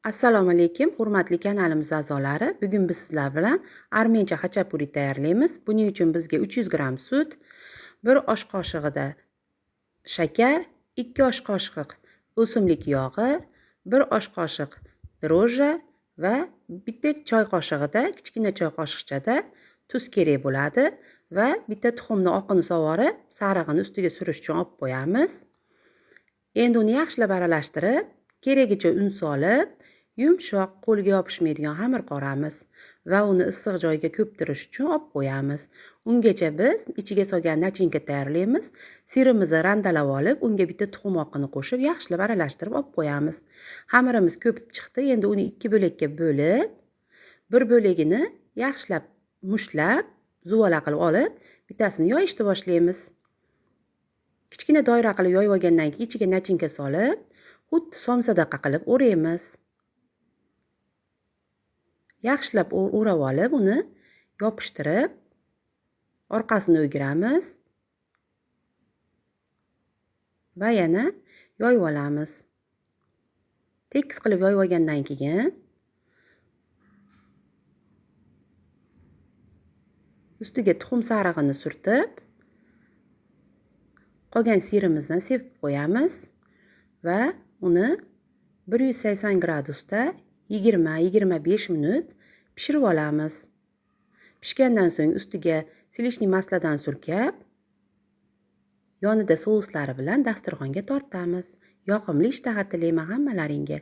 Assalomu alaykum, hurmatli kanalimiz a'zolari. Bugun biz sizlar bilan armencha xachapuri tayyorlaymiz. Buning uchun bizga 300 gram sut, 1 osh qoshig'ida shakar, 2 osh qoshiq o'simlik yog'i, 1 osh qoshiq dro'jja va bitta choy qoshig'ida, kichkina choy qoshiqchada tuz kerak bo'ladi va bitta tuxumni oqini sovurib, sarig'ini ustiga surish uchun olib qo'yamiz. Endi uni yaxshilab aralashtirib, keragicha un solib, yumshoq, qo'lga yopishmaydigan xamir qoramiz va uni issiq joyga ko'ptirish uchun olib qo'yamiz. Ungacha biz ichiga solgan nachinka tayyorlaymiz. Sirimizni randalab olib, unga bitta tuxum oqini qo'shib, yaxshilab aralashtirib olib qo'yamiz. Xamirimiz ko'pib chiqdi. Endi uni 2 bo'lakka bo'lib, bir bo'lagini yaxshilab mushtlab, zuvala qilib olib, bittasini yoyishni boshlaymiz. Kichkina doira qilib yoyib olgandan keyin ichiga nachinka solib, xuddi somsadaqa qilib o'raymiz. Yaxshilab o'rab olib, uni yopishtirib, orqasini o'giramiz va yana yoyib olamiz. Tekis qilib yoyib olgandan keyin ustiga tuxum sarig'ini surtib, qolgan sirimizni sepib qo'yamiz va uni 180 gradusda 20-25 minut pishirib olamiz. Pishgandan so'ng ustiga slichniy masladan surkab, yonida souslari bilan dasturxonga tortamiz. Yoqimli ishtaha tilayman hammalaringga.